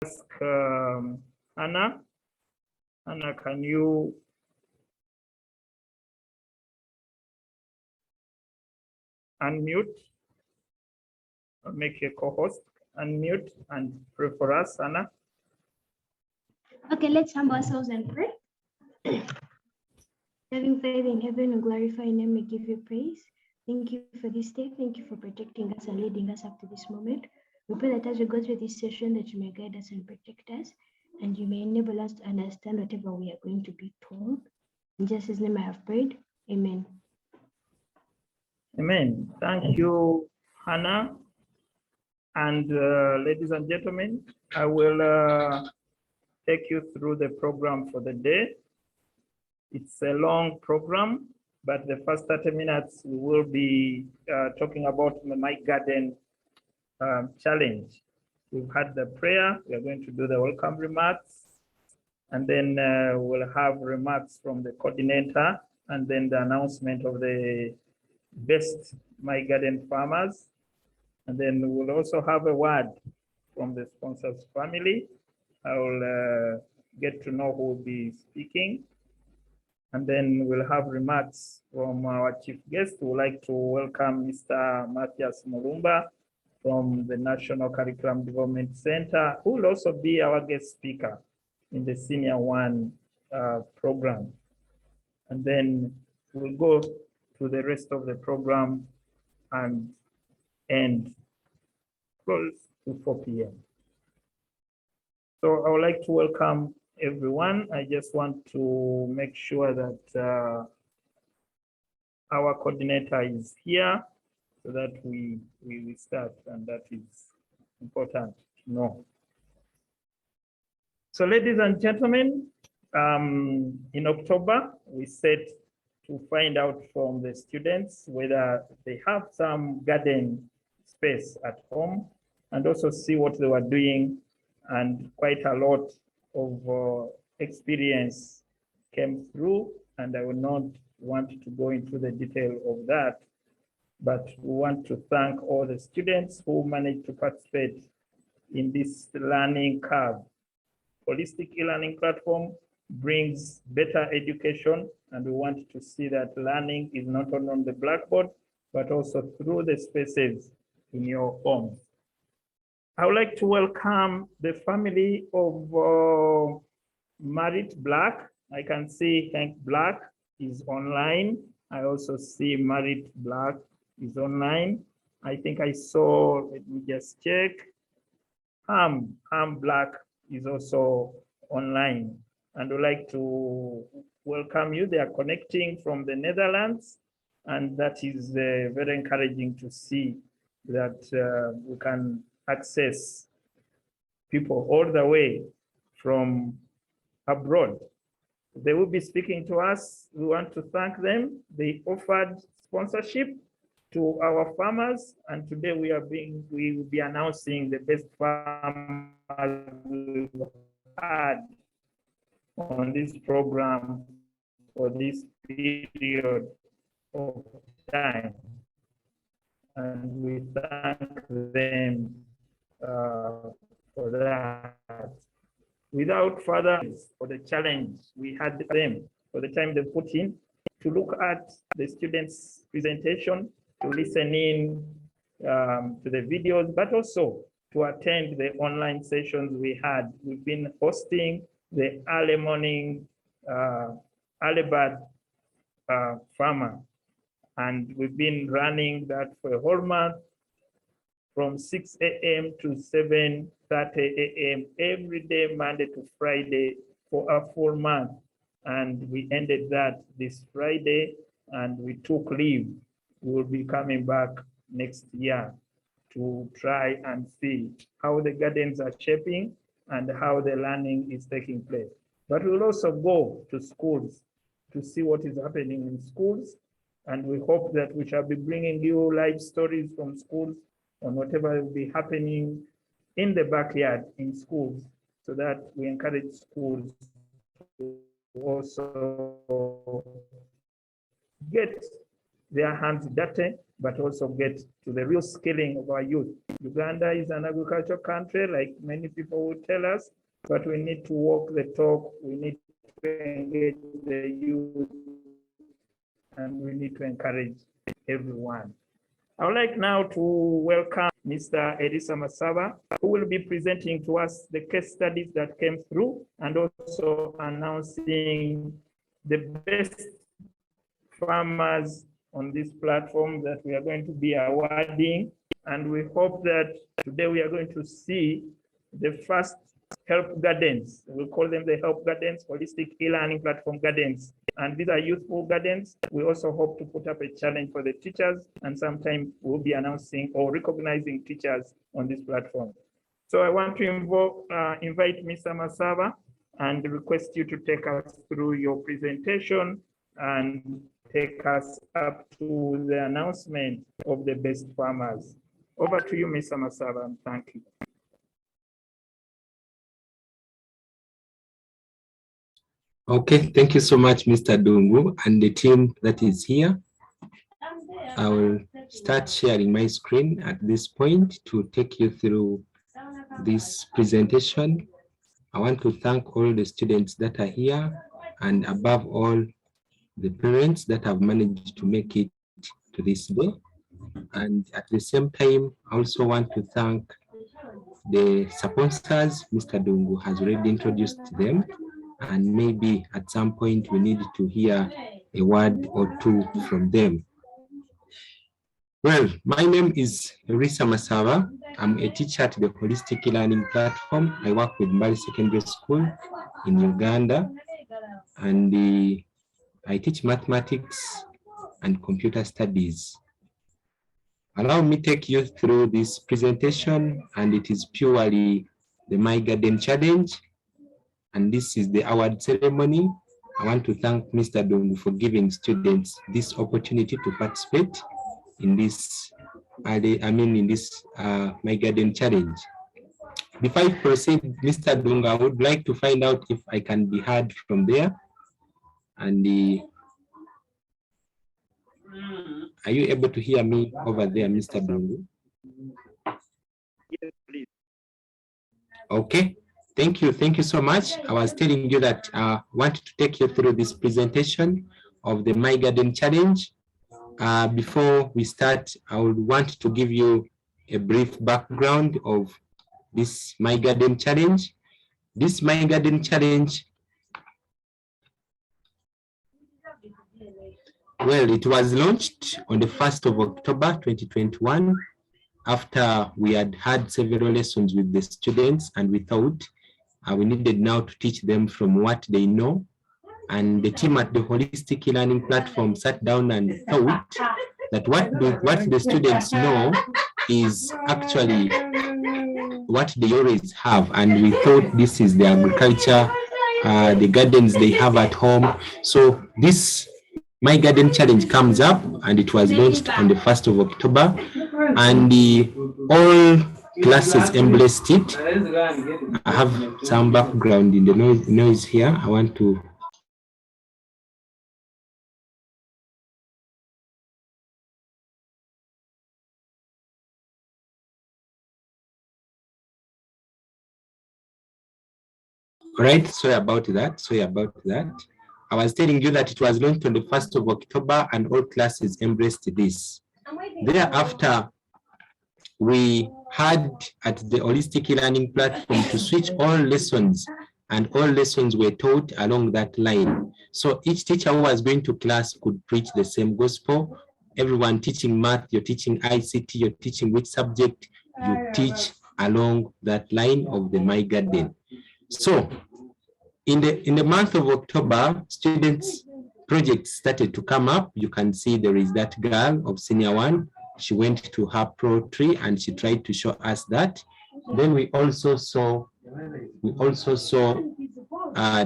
ask Anna. Anna, can you unmute or make a co-host? Unmute and pray for us, Anna. Okay, let's humble ourselves and pray. Having faith in heaven and glorify your name, we give you praise. Thank you for this day. Thank you for protecting us and leading us up to this moment. We pray that as we go through this session, that you may guide us and protect us, and you may enable us to understand whatever we are going to be told. In Jesus' name I have prayed. Amen. Amen. Thank you, Hannah. And ladies and gentlemen, I will take you through the program for the day. It's a long program, but the first 30 minutes we will be talking about the My Garden challenge. We've had the prayer, we are going to do the welcome remarks, and then we'll have remarks from the coordinator, and then the announcement of the best My Garden farmers. And then we'll also have a word from the sponsors family. I will get to know who will be speaking. And then we'll have remarks from our chief guest. We would like to welcome Mr. Matthias Mulumba from the National Curriculum Development Center, who will also be our guest speaker in the Senior One program. And then we'll go to the rest of the program and end close to 4 p.m. So I would like to welcome everyone. I just want to make sure that our coordinator is here so that we start, and that is important to know. So ladies and gentlemen, in October, we set to find out from the students whether they have some garden space at home, and also see what they were doing, and quite a lot of experience came through, and I will not want to go into the detail of that, but we want to thank all the students who managed to participate in this learning curve. Holistic e-learning platform brings better education, and we want to see that learning is not only on the blackboard, but also through the spaces in your home. I would like to welcome the family of Marit Black. I can see Hank Black is online. I also see Marit Black is online. I think I saw, let me just check. Ham Black is also online. And I'd like to welcome you. They are connecting from the Netherlands, and that is very encouraging to see that we can access people all the way from abroad. They will be speaking to us. We want to thank them. They offered sponsorship to our farmers, and today we will be announcing the best farmers we've had on this program for this period of time. And we thank them for that. Without further for the challenge we had them for the time they put in to look at the students' presentation, to listen in to the videos, but also to attend the online sessions we had. We've been hosting the early morning early bird farmer, and we've been running that for a whole month from 6 a.m. to 7:30 a.m. every day, Monday to Friday, for a full month. And we ended that this Friday, and we took leave. We will be coming back next year to try and see how the gardens are shaping and how the learning is taking place. But we'll also go to schools to see what is happening in schools. And we hope that we shall be bringing you live stories from schools on whatever will be happening in the backyard in schools, so that we encourage schools to also get their hands dirty, but also get to the real skilling of our youth. Uganda is an agricultural country, like many people would tell us, but we need to walk the talk. We need to engage the youth, and we need to encourage everyone. I would like now to welcome Mr. Elisa Masaba, who will be presenting to us the case studies that came through and also announcing the best farmers on this platform that we are going to be awarding. And we hope that today we are going to see the first help gardens. We call them the help gardens, holistic e-learning platform gardens. And these are youthful gardens. We also hope to put up a challenge for the teachers, and sometime we'll be announcing or recognizing teachers on this platform. So I want to invite Mr. Masaba and request you to take us through your presentation and take us up to the announcement of the best farmers. Over to you, Mr. Masaba. Thank you. Okay, thank you so much, Mr. Dungu, and the team that is here. I will start sharing my screen at this point to take you through this presentation. I want to thank all the students that are here, and above all, the parents that have managed to make it to this day. And at the same time, I also want to thank the sponsors. Mr. Dungu has already introduced them, and maybe at some point we need to hear a word or two from them. Well, my name is Elisa Masaba. I'm a teacher at the Holistic Learning Platform. I work with Mbali Secondary School in Uganda, and I teach mathematics and computer studies. Allow me to take you through this presentation, and it is purely the My Garden Challenge, and this is the award ceremony. I want to thank Mr. Dungu for giving students this opportunity to participate in this, in this My Garden Challenge. Before I proceed, Mr. Dungu, I would like to find out if I can be heard from there. And are you able to hear me over there, Mr. Dungu? Yes, please. Okay. Thank you so much. I was telling you that I wanted to take you through this presentation of the My Garden Challenge. Before we start, I would want to give you a brief background of this My Garden Challenge. This My Garden Challenge, well, it was launched on the 1st of October 2021 after we had had several lessons with the students, and we thought we needed now to teach them from what they know. And the team at the Holistic Learning Platform sat down and thought that what the students know is actually what they always have. And we thought this is the agriculture, the gardens they have at home. So this My Garden Challenge comes up, and it was launched on the 1st of October, and all classes embraced it. I have some background in the noise here. I want to. All right, sorry about that. I was telling you that it was launched on the 1st of October, and all classes embraced this. Thereafter, we had at the Holistic Learning Platform to switch all lessons, and all lessons were taught along that line. So each teacher who was going to class could preach the same gospel. Everyone teaching math, you're teaching ICT, you're teaching which subject, you teach along that line of the My Garden. So in the month of October, students' projects started to come up. You can see there is that girl of senior 1. She went to her pro tree and she tried to show us that. Then we also saw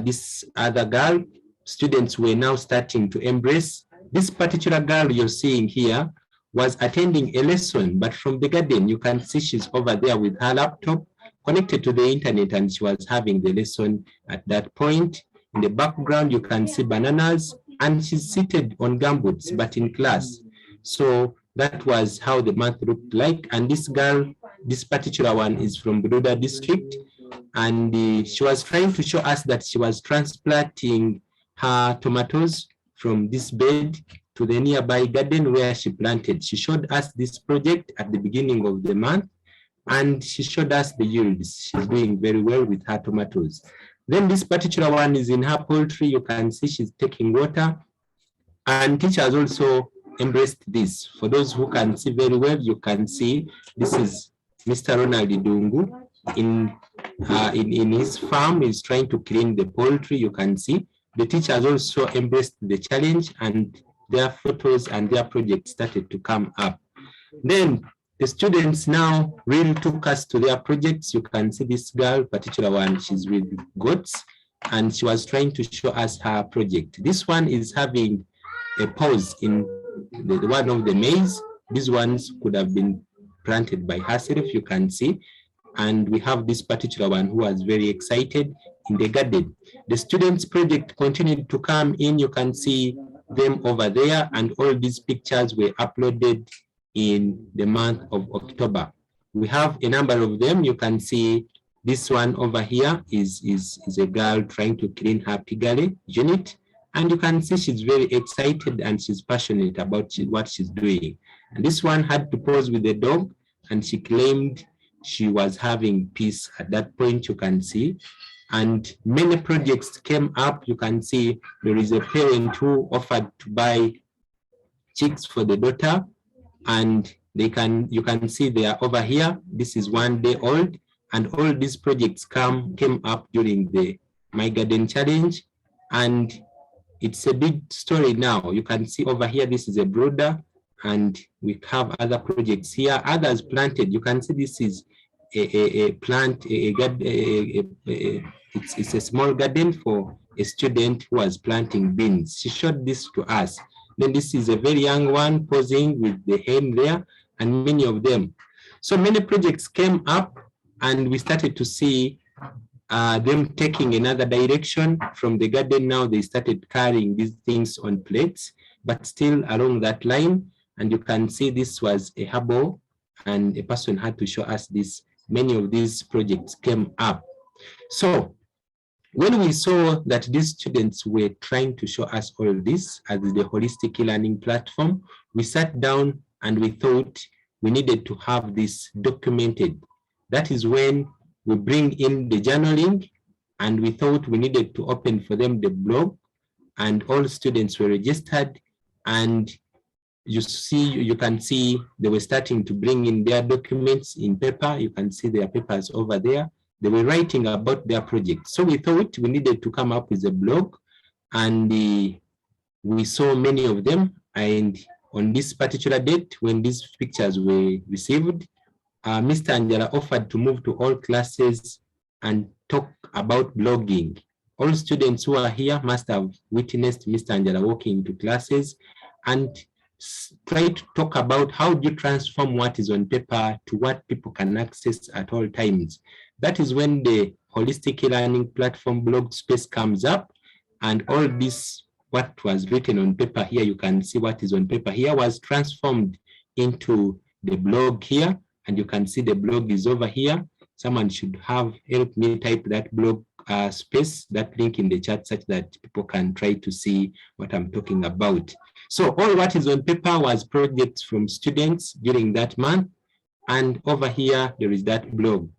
this other girl. Students were now starting to embrace. This particular girl you're seeing here was attending a lesson, but from the garden. You can see she's over there with her laptop connected to the internet, and she was having the lesson at that point. In the background, you can see bananas, and she's seated on gumboots, but in class. So that was how the month looked like. And this girl This particular one is from Bududa district, and she was trying to show us that she was transplanting her tomatoes from this bed to the nearby garden where she planted. She showed us this project at the beginning of the month, and she showed us the yields. She's doing very well with her tomatoes. Then this particular one is in her poultry. You can see she's taking water, and teachers also embraced this. For those who can see very well, you can see this is Mr. Ronald Dungu in his farm. He's trying to clean the poultry. You can see the teachers also embraced the challenge, and their photos and their projects started to come up. Then the students now really took us to their projects. You can see this girl, particular one, she's with goats, and she was trying to show us her project. This one is having a pause in the one of the maize. These ones could have been planted by herself, you can see. And we have this particular one who was very excited in the garden. The students' project continued to come in. You can see them over there, and all these pictures were uploaded in the month of October. We have a number of them. You can see this one over here is a girl trying to clean her piggery unit. And you can see she's very excited and she's passionate about what she's doing. And this one had to pause with the dog, and she claimed she was having peace at that point, you can see. And many projects came up. You can see there is a parent who offered to buy chicks for the daughter, and you can see they are over here. This is 1 day old, and all these projects came up during the My Garden Challenge, and it's a big story now. You can see over here, this is a brooder, and we have other projects here, others planted. You can see this is a plant, it's a small garden for a student who was planting beans. She showed this to us. Then this is a very young one posing with the hen there, and many of them. So many projects came up, and we started to see them taking another direction from the garden. Now they started carrying these things on plates, but still along that line. And you can see this was a herbal, and a person had to show us this. Many of these projects came up. So when we saw that these students were trying to show us all this as the holistic learning platform, we sat down and we thought we needed to have this documented. That is when we bring in the journaling, and we thought we needed to open for them the blog, and all students were registered, and you can see they were starting to bring in their documents in paper. You can see their papers over there. They were writing about their project. So we thought we needed to come up with a blog, and we saw many of them. And on this particular date, when these pictures were received, Mr. Angela offered to move to all classes and talk about blogging. All students who are here must have witnessed Mr. Angela walking into classes and try to talk about how do you transform what is on paper to what people can access at all times. That is when the holistic learning platform blog space comes up, and all this, what was written on paper here, you can see what is on paper here, was transformed into the blog here, and you can see the blog is over here. Someone should have helped me type that blog space, that link in the chat, such that people can try to see what I'm talking about. So all what is on paper was projects from students during that month, and over here there is that blog.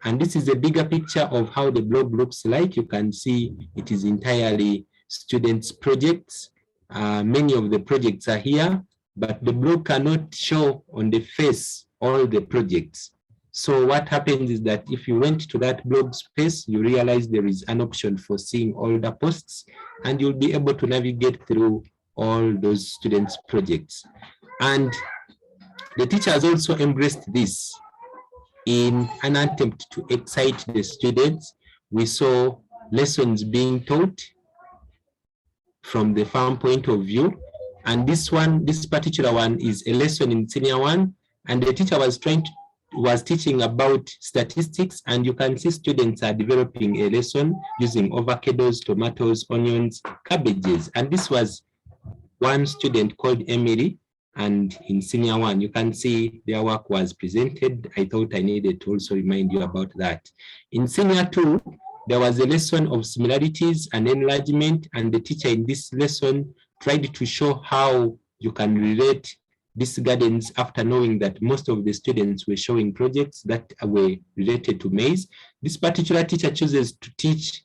And this is a bigger picture of how the blog looks like. You can see it is entirely students' projects. Many of the projects are here, but the blog cannot show on the face all the projects. So what happens is that if you went to that blog space, you realize there is an option for seeing all the posts, and you'll be able to navigate through all those students' projects. And the teachers also embraced this in an attempt to excite the students. We saw lessons being taught from the farm point of view. And this particular one is a lesson in senior one, and the teacher was teaching about statistics, and you can see students are developing a lesson using avocados, tomatoes, onions, cabbages. And this was one student called Emily, and in senior 1, you can see their work was presented. I thought I needed to also remind you about that. In senior 2, there was a lesson of similarities and enlargement, and the teacher in this lesson tried to show how you can relate these gardens after knowing that most of the students were showing projects that were related to maize. This particular teacher chooses to teach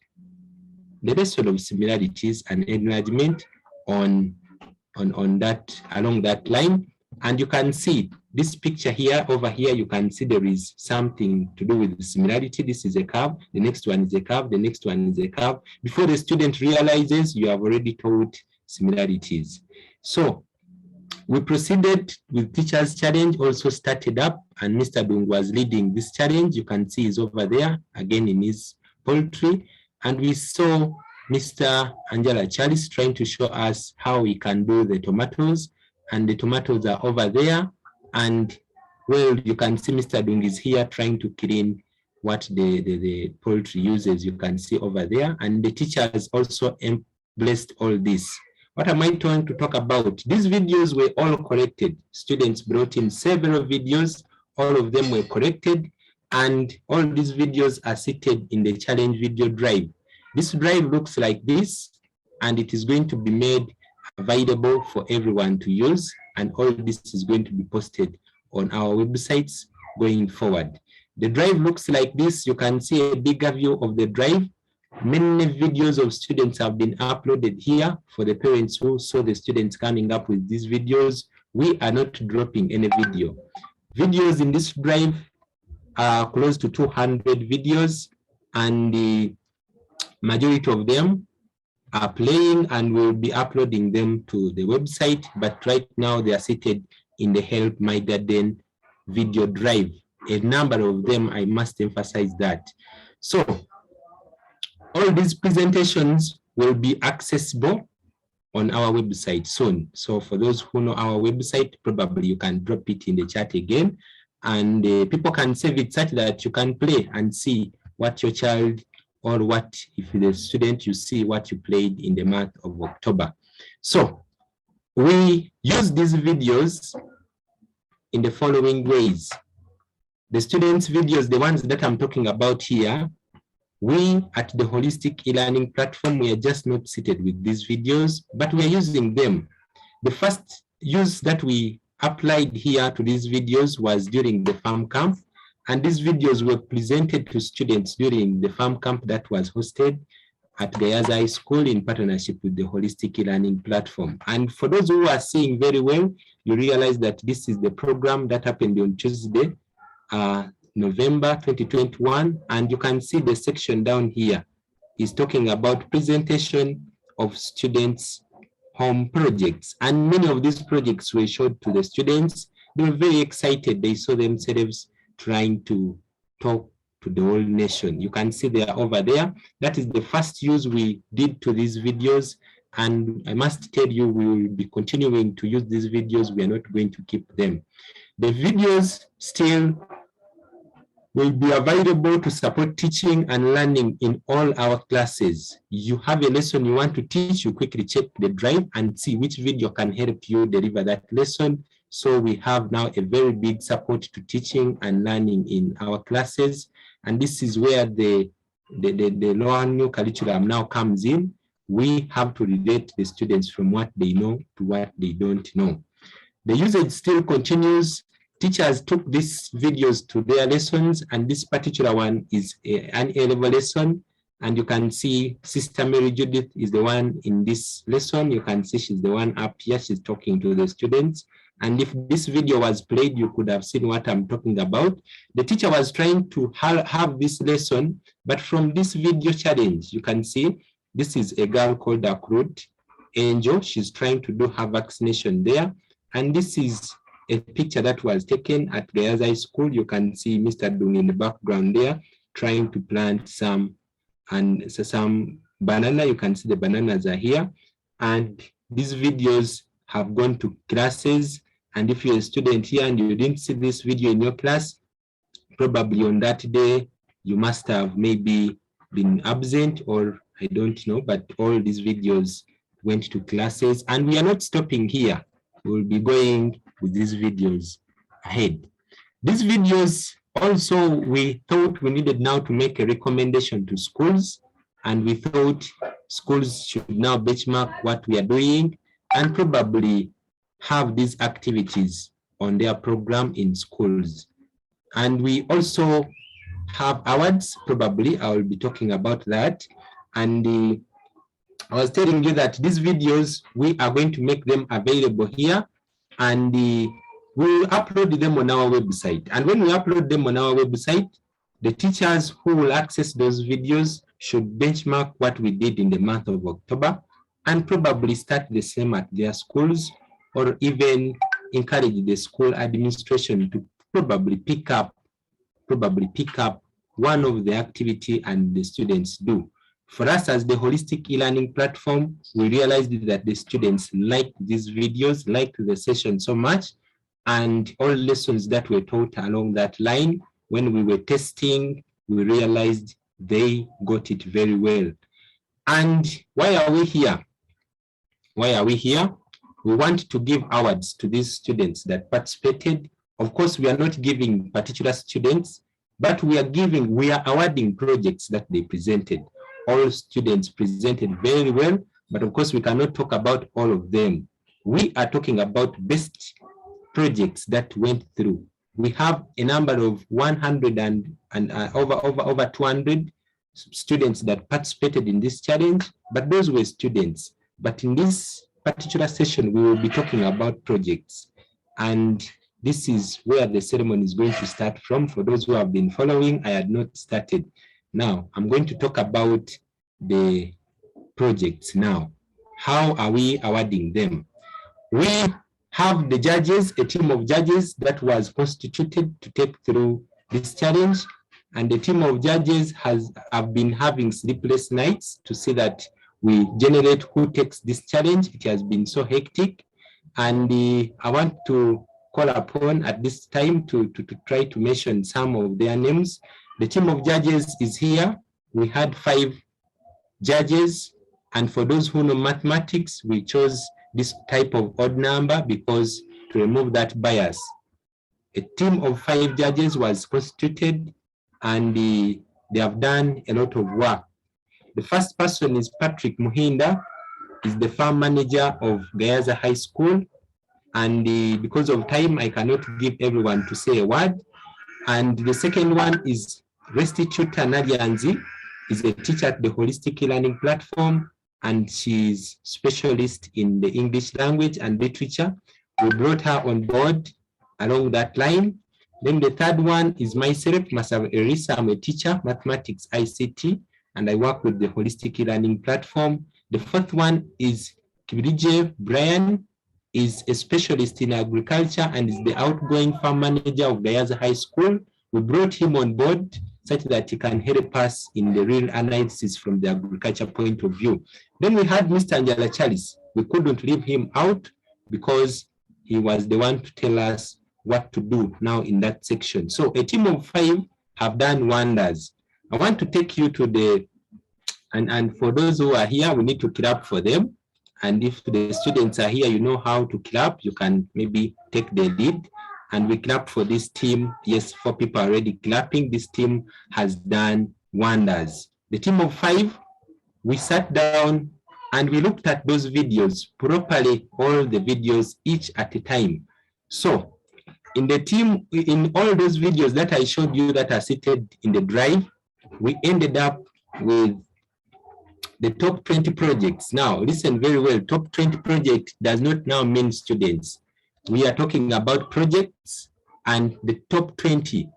the lesson of similarities and enlargement on that, along that line. And you can see this picture here, over here, you can see there is something to do with the similarity. This is a curve, the next one is a curve, the next one is a curve. Before the student realizes, you have already taught similarities. So we proceeded with teacher's challenge, also started up, and Mr. Dung was leading this challenge. You can see he's over there, again in his poultry. And we saw Mr. Angela Charles trying to show us how we can do the tomatoes, and the tomatoes are over there. And well, you can see Mr. Dung is here trying to clean what the poultry uses. You can see over there, and the teacher has also blessed all this. What am I trying to talk about? These videos were all corrected. Students brought in several videos, all of them were corrected, and all these videos are seated in the challenge video drive. This drive looks like this, and it is going to be made available for everyone to use, and all this is going to be posted on our websites going forward. The drive looks like this. You can see a bigger view of the drive. Many videos of students have been uploaded here for the parents who saw the students coming up with these videos. We are not dropping any video. Videos in this drive are close to 200 videos, and the majority of them are playing, and we'll be uploading them to the website. But right now they are seated in the Help My Garden video drive. A number of them, I must emphasize that. So all these presentations will be accessible on our website soon. So for those who know our website, probably you can drop it in the chat again, and people can save it such that you can play and see what your child, or what, if the student, you see what you played in the month of October. So we use these videos in the following ways. The students' videos, the ones that I'm talking about here, we at the Holistic E-Learning platform, we are just not seated with these videos, but we are using them. The first use that we applied here to these videos was during the farm camp, and these videos were presented to students during the farm camp that was hosted at Gayaza High School in partnership with the Holistic E-Learning platform. And for those who are seeing very well, you realize that this is the program that happened on Tuesday, November 2021, and you can see the section down here is talking about presentation of students' home projects, and many of these projects were showed to the students. They were very excited. They saw themselves trying to talk to the whole nation. You can see they are over there. That is the first use we did to these videos, and I must tell you, we will be continuing to use these videos. We are not going to keep them. The videos still will be available to support teaching and learning in all our classes. You have a lesson you want to teach, you quickly check the drive and see which video can help you deliver that lesson. So we have now a very big support to teaching and learning in our classes. And this is where the new curriculum now comes in. We have to relate the students from what they know to what they don't know. The usage still continues. Teachers took these videos to their lessons, and this particular one is an A-level lesson. And you can see Sister Mary Judith is the one in this lesson. You can see she's the one up here. She's talking to the students. And if this video was played, you could have seen what I'm talking about. The teacher was trying to have this lesson, but from this video challenge, you can see this is a girl called Akrut Angel. She's trying to do her vaccination there. And this is a picture that was taken at Gayaza High School. You can see Mr. Dung in the background there, trying to plant some banana. You can see the bananas are here. And these videos have gone to classes. And if you're a student here and you didn't see this video in your class, probably on that day, you must have maybe been absent, or I don't know, but all these videos went to classes. And we are not stopping here. we'll be going with these videos ahead. These videos also, we thought we needed now to make a recommendation to schools, and we thought schools should now benchmark what we are doing and probably have these activities on their program in schools. And we also have awards, probably I will be talking about that. And I was telling you that these videos, we are going to make them available here, and we'll upload them on our website. And when we upload them on our website, the teachers who will access those videos should benchmark what we did in the month of October and probably start the same at their schools, or even encourage the school administration to probably pick up one of the activity and the students do. For us as the holistic e-learning platform, we realized that the students liked these videos, liked the session so much, and all lessons that were taught along that line, when we were testing, we realized they got it very well. And why are we here? Why are we here? We want to give awards to these students that participated. Of course, we are not giving particular students, but we are awarding projects that they presented. All students presented very well, but of course we cannot talk about all of them. We are talking about best projects that went through. We have a number of 100 and over 200 students that participated in this challenge, but those were students. But in this particular session, we will be talking about projects. And this is where the ceremony is going to start from. For those who have been following, I had not started. Now, I'm going to talk about the projects now. How are we awarding them? We have the judges, a team of judges that was constituted to take through this challenge. And the team of judges have been having sleepless nights to see that we generate who takes this challenge. It has been so hectic. And I want to call upon at this time to try to mention some of their names. The team of judges is here. We had 5 judges, and for those who know mathematics, we chose this type of odd number because to remove that bias. A team of 5 judges was constituted, and they have done a lot of work. The first person is Patrick Mohinder, is the farm manager of Gayaza High School, and because of time, I cannot give everyone to say a word. And the second one is Restituta Nalianzi, is a teacher at the Holistic Learning Platform, and she's specialist in the English language and literature. We brought her on board along that line. Then the third one is myself, Masav Erisa. I'm a teacher, mathematics, ICT, and I work with the Holistic Learning Platform. The fourth one is Kibirije Brian, is a specialist in agriculture and is the outgoing farm manager of Gayaza High School. We brought him on board such that he can help us in the real analysis from the agriculture point of view. Then we had Mr. Angela Charles. We couldn't leave him out because he was the one to tell us what to do now in that section. So a team of 5 have done wonders. I want to take you to the, and for those who are here, we need to clap for them. And if the students are here, you know how to clap, you can maybe take the lead. And we clap for this team. Yes, 4 people are already clapping. This team has done wonders. The team of 5, we sat down and we looked at those videos properly, all the videos, each at a time. So in the team, in all those videos that I showed you that are seated in the drive, we ended up with the top 20 projects. Now, listen very well. Top 20 project does not now mean students. We are talking about projects and the top 20.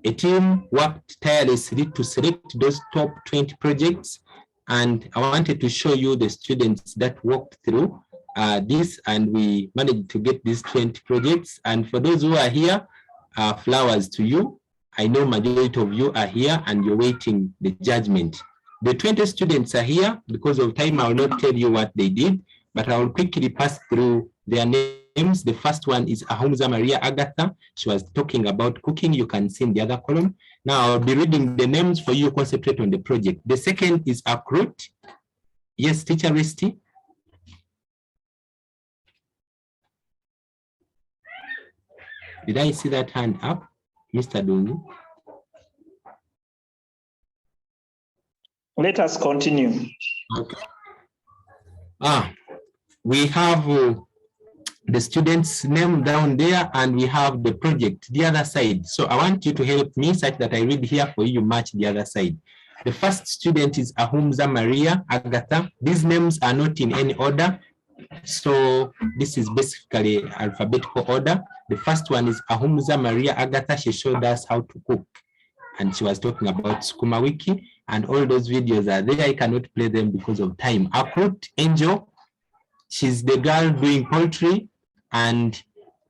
A team worked tirelessly to select those top 20 projects. And I wanted to show you the students that walked through this, and we managed to get these 20 projects. And for those who are here, flowers to you. I know majority of you are here and you're waiting the judgment. The 20 students are here. Because of time, I will not tell you what they did, but I will quickly pass through their names. The first one is Ahumza Maria Agatha. She was talking about cooking. You can see in the other column. Now I'll be reading the names for you to concentrate on the project. The second is Akrut. Yes, teacher Resti. Did I see that hand up, Mr. Dungu? Let us continue. Okay. We have the student's name down there, and we have the project, the other side. So I want you to help me such that I read here for you, match the other side. The first student is Ahumza Maria Agatha. These names are not in any order. So this is basically alphabetical order. The first one is Ahumza Maria Agatha. She showed us how to cook. And she was talking about Sukuma Wiki, and all those videos are there. I cannot play them because of time. Akrut Angel, she's the girl doing poultry. And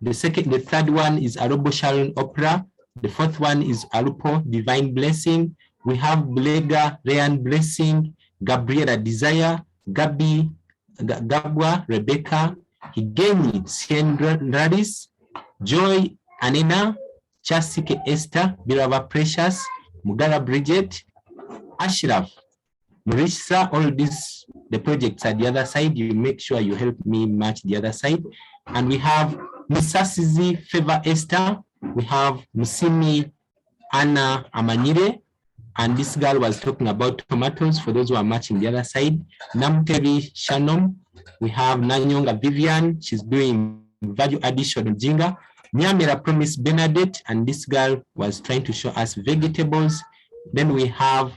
the third one is Arobo Sharon Opera. The fourth one is Alupo Divine Blessing. We have Blega Ryan Blessing, Gabriela Desire, Gabi, Gabwa, Rebecca, Higeni Sienradis, Joy Anina, Chasike Esther, Birava Precious, Mugara Bridget, Ashraf, Marissa. All these, the projects at the other side. You make sure you help me match the other side. And we have Misasizi Favor Esther. We have Musimi Anna Amanyire. And this girl was talking about tomatoes for those who are matching the other side. Namteri Shannon. We have Nanyanga Vivian. She's doing value addition on Jinga. Nyamera Promise Bernadette. And this girl was trying to show us vegetables. Then we have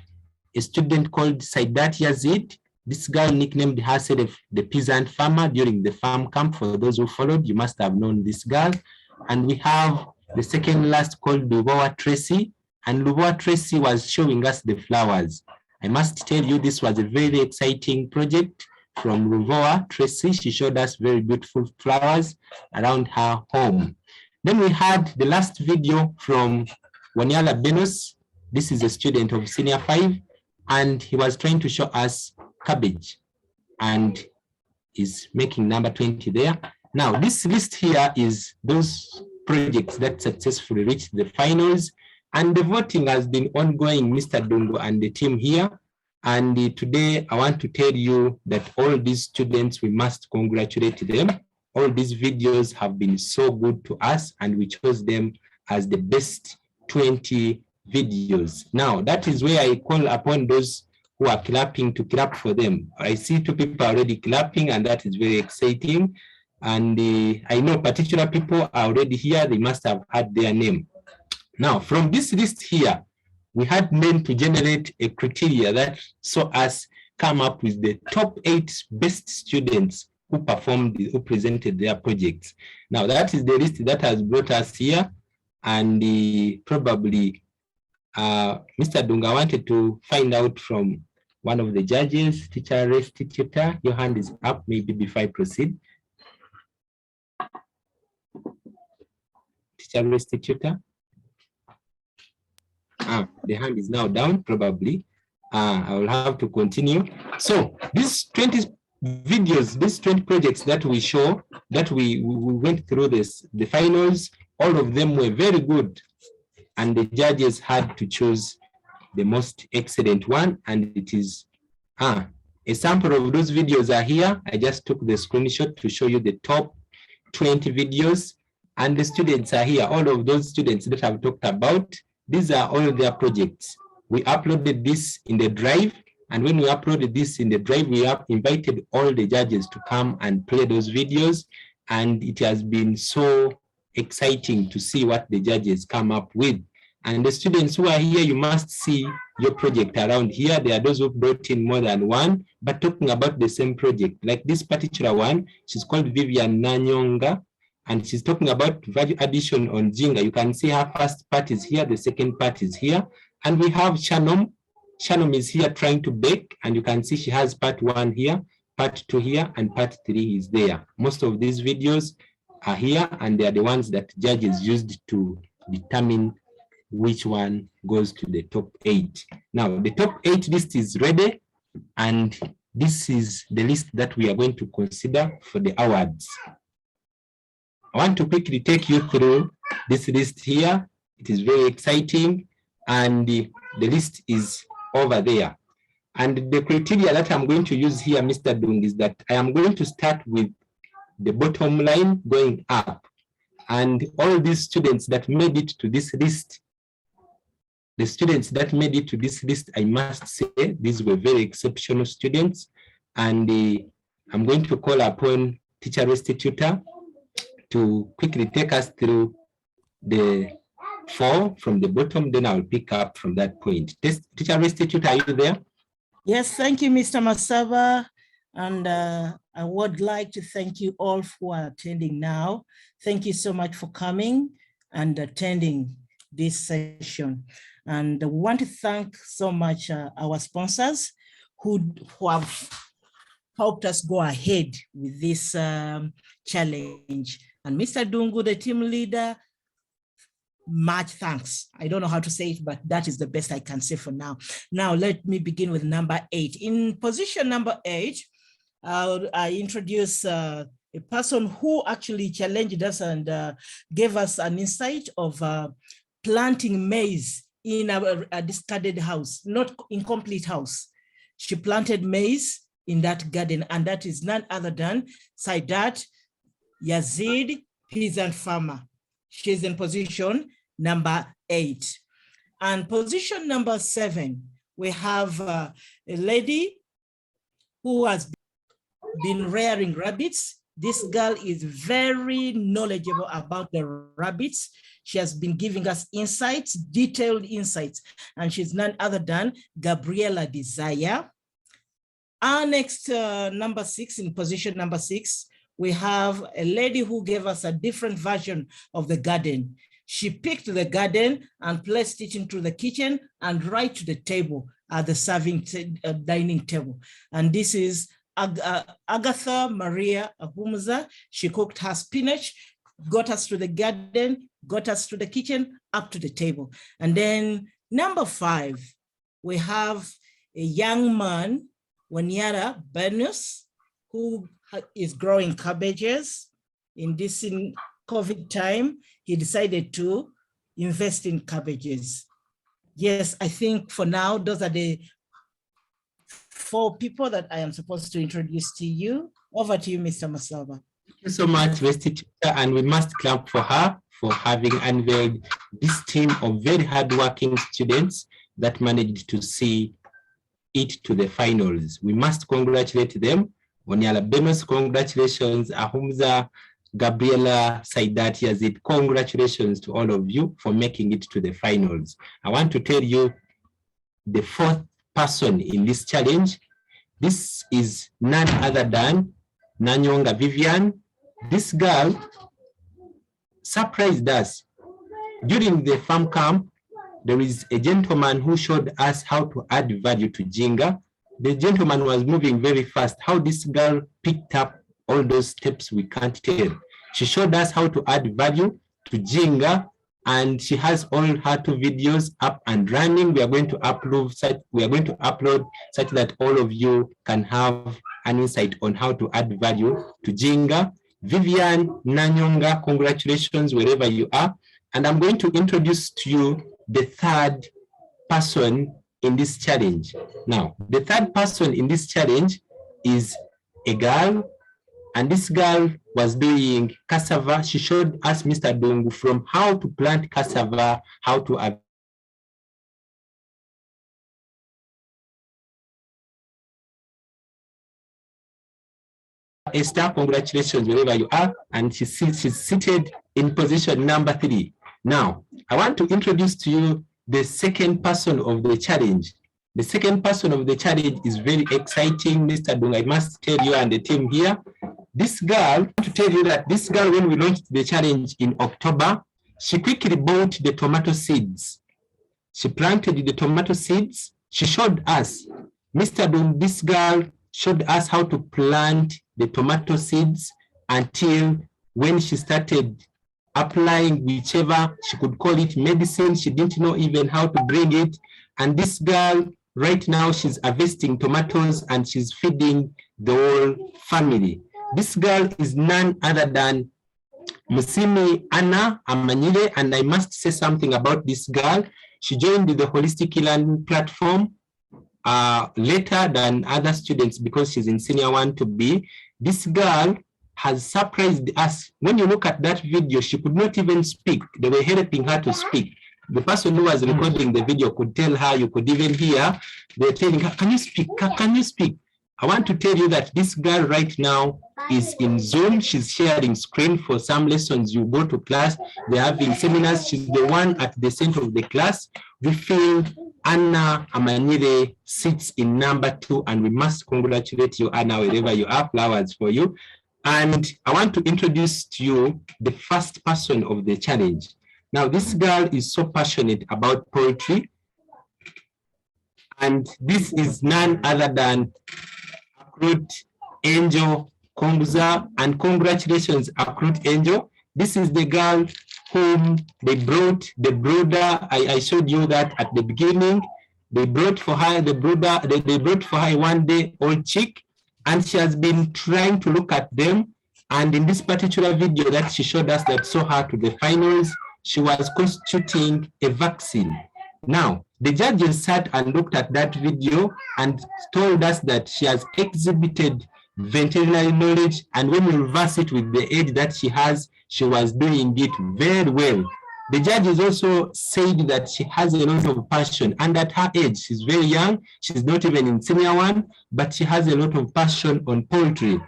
a student called Saidat Yazid. This girl nicknamed herself the peasant farmer during the farm camp. For those who followed, you must have known this girl. And we have the second last called Lubowa Tracy. And Lubowa Tracy was showing us the flowers. I must tell you, this was a very exciting project from Lubowa Tracy. She showed us very beautiful flowers around her home. Then we had the last video from Wanyala Benos. This is a student of Senior 5, and he was trying to show us cabbage, and is making number 20 there. Now, this list here is those projects that successfully reached the finals, and the voting has been ongoing, Mr. Dungu and the team here. And today I want to tell you that all these students, we must congratulate them. All these videos have been so good to us, and we chose them as the best 20 videos. Now, that is where I call upon those who are clapping to clap for them. I see 2 people already clapping, and that is very exciting. And I know particular people are already here. They must have had their name. Now, from this list here, we had men to generate a criteria that saw us come up with the top 8 best students who performed, who presented their projects. Now, that is the list that has brought us here. And probably, Mr. Dunga wanted to find out from one of the judges, teacher restitutor. Your hand is up, maybe before I proceed. Teacher restitutor. The hand is now down, probably. I will have to continue. So these 20 videos, these 20 projects that we show, that we went through this, the finals, all of them were very good. And the judges had to choose the most excellent one, and it is a sample of those videos are here. I just took the screenshot to show you the top 20 videos, and the students are here. All of those students that I've talked about, these are all their projects. We uploaded this in the drive, and when we uploaded this in the drive, we have invited all the judges to come and play those videos, and it has been so exciting to see what the judges come up with. And the students who are here, you must see your project around here. There are those who brought in more than one, but talking about the same project. Like this particular one, she's called Vivian Nanyonga, and she's talking about value addition on Jinga. You can see her first part is here, the second part is here. And we have Shannon. Shannon is here trying to bake, and you can see she has part 1 here, part 2 here, and part 3 is there. Most of these videos are here, and they are the ones that judges used to determine which one goes to the top 8. Now, the top 8 list is ready, and this is the list that we are going to consider for the awards. I want to quickly take you through this list here. It is very exciting, and the list is over there. And the criteria that I'm going to use here, Mr. Dung, is that I am going to start with the bottom line going up. And all these students that made it to this list, the students that made it to this list, I must say, these were very exceptional students. And I'm going to call upon Teacher Restitutor to quickly take us through the 4 from the bottom, then I'll pick up from that point. Teacher Restitutor, are you there? Yes, thank you, Mr. Masaba. And I would like to thank you all who are attending now. Thank you so much for coming and attending this session. And we want to thank so much our sponsors who have helped us go ahead with this challenge. And Mr. Dungu, the team leader, much thanks. I don't know how to say it, but that is the best I can say for now. Now, let me begin with number 8. In position number 8, I introduce a person who actually challenged us and gave us an insight of planting maize in a discarded house, not incomplete house. She planted maize in that garden, and that is none other than Saidat Yazid, peasant farmer. She's in position number 8. And position number 7, we have a lady who has been rearing rabbits. This girl is very knowledgeable about the rabbits. She has been giving us insights, detailed insights, and she's none other than Gabriela Desire. Our next number 6, in position number 6, we have a lady who gave us a different version of the garden. She picked the garden and placed it into the kitchen and right to the table at the serving dining table. And this is Agatha Maria Ahumuza. She cooked her spinach, got us to the garden, got us to the kitchen, up to the table. And then number 5, we have a young man, Wanyara Bernus, who is growing cabbages. In this COVID time, he decided to invest in cabbages. Yes, I think for now, those are the 4 people that I am supposed to introduce to you. Over to you, Mr. Masaba. Thank you so much, Restitutor, and we must clap for her for having unveiled this team of very hardworking students that managed to see it to the finals. We must congratulate them. Wanyala Benos, congratulations. Ahumza, Gabriela, Saidat Yazid, congratulations to all of you for making it to the finals. I want to tell you the 4th person in this challenge. This is none other than Nanyanga Vivian. This girl surprised us. During the farm camp, there is a gentleman who showed us how to add value to Jinga. The gentleman was moving very fast. How this girl picked up all those steps, we can't tell. She showed us how to add value to Jinga, and she has all her 2 videos up and running. We are going to upload such that all of you can have an insight on how to add value to Jinga. Vivian Nanyonga, congratulations wherever you are. And I'm going to introduce to you the 3rd person in this challenge. Now, the 3rd person in this challenge is a girl, and this girl was doing cassava. She showed us, Mr. Dungu, from how to plant cassava, how to Esther, congratulations wherever you are, and she's seated in position number 3. Now, I want to introduce to you the 2nd person of the challenge. The 2nd person of the challenge is very exciting, Mr. Dung. I must tell you and the team here. This girl, I want to tell you that this girl, when we launched the challenge in October, she quickly bought the tomato seeds. She planted the tomato seeds. She showed us, Mr. Dung, this girl showed us how to plant the tomato seeds until when she started applying whichever she could call it medicine. She didn't know even how to bring it. And this girl, right now, she's harvesting tomatoes and she's feeding the whole family. This girl is none other than Musimi Anna Amanyile, and I must say something about this girl. She joined the Holistic Learning platform later than other students because she's in senior 1 to B. This girl has surprised us. When you look at that video, she could not even speak. They were helping her to speak. The person who was recording the video could tell her, you could even hear, they're telling her, can you speak? Can you speak? I want to tell you that this girl right now is in Zoom. She's sharing screen for some lessons. You go to class, they're having seminars. She's the one at the center of the class. We feel Anna Amanyire sits in number 2, and we must congratulate you, Anna, wherever you are. Flowers for you. And I want to introduce to you the first person of the challenge. Now, this girl is so passionate about poetry, and this is none other than Akrut Angel Konguza. And congratulations, Akrut Angel. This is the girl whom they brought, the brother. I showed you that at the beginning. They brought for her the brother. They brought for her one day old chick, and she has been trying to look at them. And in this particular video that she showed us that saw her to the finals, she was constituting a vaccine. Now, the judges sat and looked at that video and told us that she has exhibited veterinary knowledge, and when you reverse it with the age that she has, she was doing it very well. The judges also said that she has a lot of passion, and at her age, she's very young, she's not even in senior 1, but she has a lot of passion on poetry.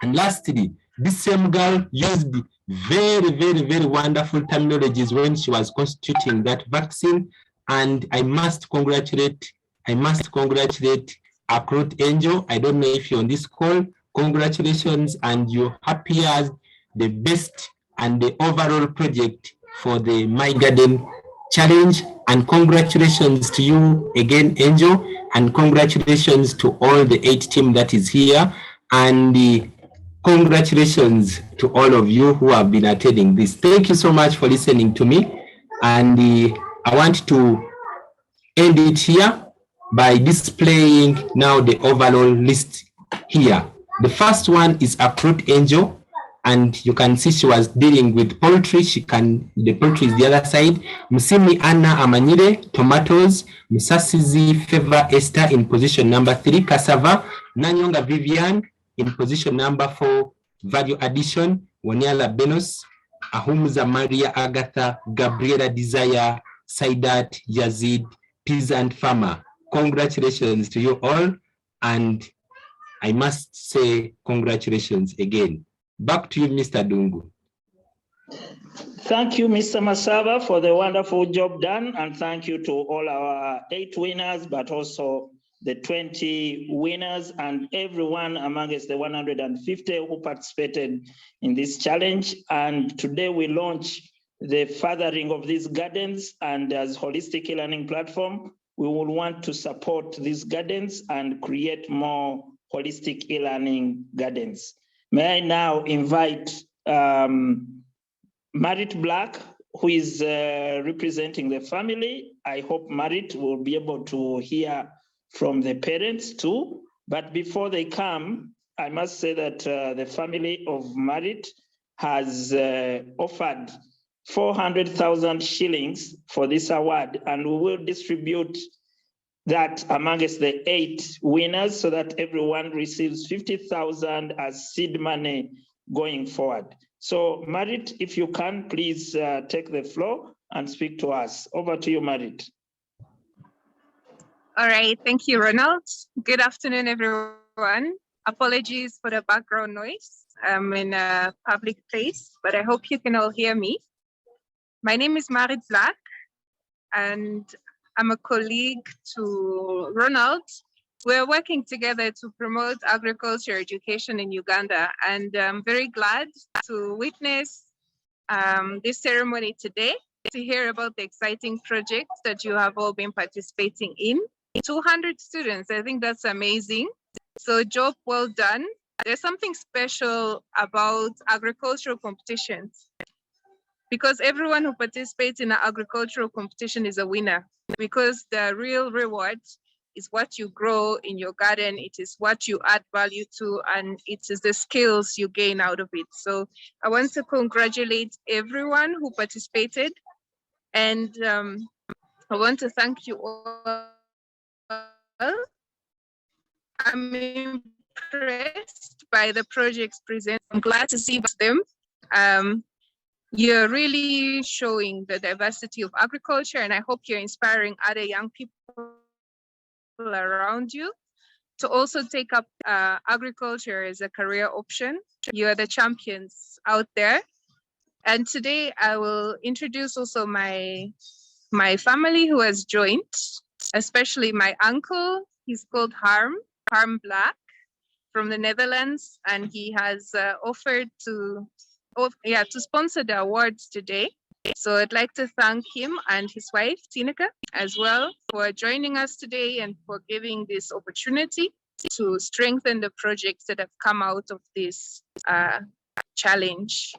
And lastly, this same girl used very, very, very wonderful terminologies when she was constituting that vaccine. And I must congratulate Akrut Angel. I don't know if you're on this call. Congratulations, and you happy as the best and the overall project for the My Garden Challenge. And congratulations to you again, Angel, and congratulations to all the 8 team that is here. And congratulations to all of you who have been attending this. Thank you so much for listening to me. And I want to end it here by displaying now the overall list here. The first one is Akrut Angel, and you can see she was dealing with poultry. The poultry is the other side. Musimi Anna Amanyire, tomatoes. Musasizi Favor Esther in position number 3, cassava. Nanyanga Vivian in position number 4, value addition. Waniala Benos, Ahumza Maria Agatha, Gabriela Desire, Saidat Yazid, peasant farmer. Congratulations to you all, and I must say congratulations again. Back to you, Mr. Dungu. Thank you, Mr. Masaba, for the wonderful job done, and thank you to all our 8 winners, but also the 20 winners and everyone amongst the 150 who participated in this challenge. And today we launch the furthering of these gardens, and as holistic e-learning platform, we will want to support these gardens and create more holistic e-learning gardens. May I now invite Marit Black, who is representing the family. I hope Marit will be able to hear from the parents too. But before they come, I must say that the family of Marit has offered 400,000 shillings for this award, and we will distribute that amongst the 8 winners so that everyone receives 50,000 as seed money going forward. So Marit, if you can, please take the floor and speak to us. Over to you, Marit. All right, thank you, Ronald. Good afternoon, everyone. Apologies for the background noise. I'm in a public place, but I hope you can all hear me. My name is Marit Black, and I'm a colleague to Ronald. We're working together to promote agriculture education in Uganda, and I'm very glad to witness this ceremony today, to hear about the exciting projects that you have all been participating in. 200 students, I think that's amazing. So job well done. There's something special about agricultural competitions, because everyone who participates in an agricultural competition is a winner, because the real reward is what you grow in your garden. It is what you add value to, and it is the skills you gain out of it. So I want to congratulate everyone who participated, and I want to thank you all. I'm impressed by the projects presented glad to see them. You're really showing the diversity of agriculture, and I hope you're inspiring other young people around you to also take up agriculture as a career option. You're the champions out there. And today I will introduce also my family who has joined, especially my uncle. He's called Harm Black from the Netherlands, and he has offered to sponsor the awards today. So I'd like to thank him and his wife, Tineke, as well for joining us today and for giving this opportunity to strengthen the projects that have come out of this challenge.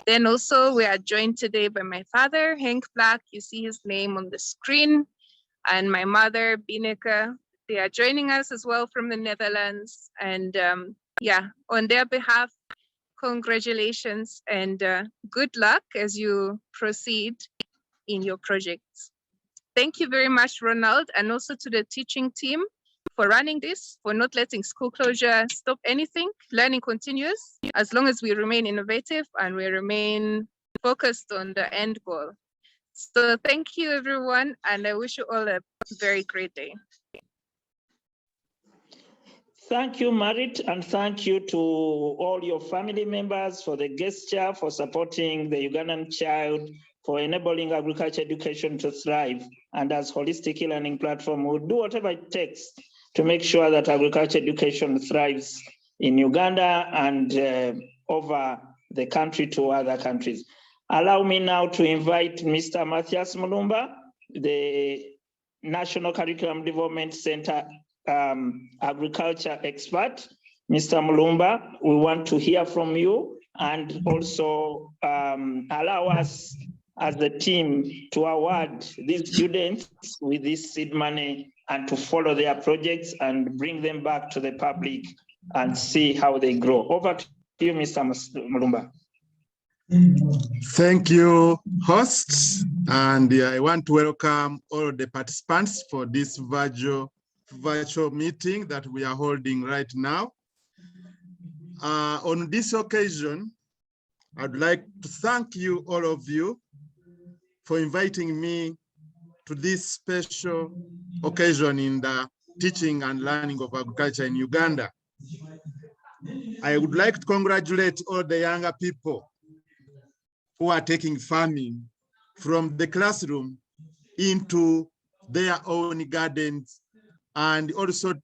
Then also we are joined today by my father, Henk Black. You see his name on the screen, and my mother, Bineke. They are joining us as well from the Netherlands. And on their behalf, congratulations and good luck as you proceed in your projects. Thank you very much, Ronald, and also to the teaching team for running this, for not letting school closure stop anything. Learning continues as long as we remain innovative and we remain focused on the end goal. So thank you, everyone, and I wish you all a very great day. Thank you, Marit, and thank you to all your family members for the gesture, for supporting the Ugandan child, for enabling agriculture education to thrive. And as Holistic E-Learning Platform, we'll do whatever it takes to make sure that agriculture education thrives in Uganda and over the country to other countries. Allow me now to invite Mr. Matthias Mulumba, the National Curriculum Development Center agriculture expert. Mr. Mulumba, we want to hear from you and also allow us as the team to award these students with this seed money and to follow their projects and bring them back to the public and see how they grow. Over to you, Mr. Mulumba. Thank you, hosts, and I want to welcome all the participants for this virtual meeting that we are holding right now. On this occasion, I'd like to thank you, all of you, for inviting me to this special occasion in the teaching and learning of agriculture in Uganda. I would like to congratulate all the younger people who are taking farming from the classroom into their own gardens and also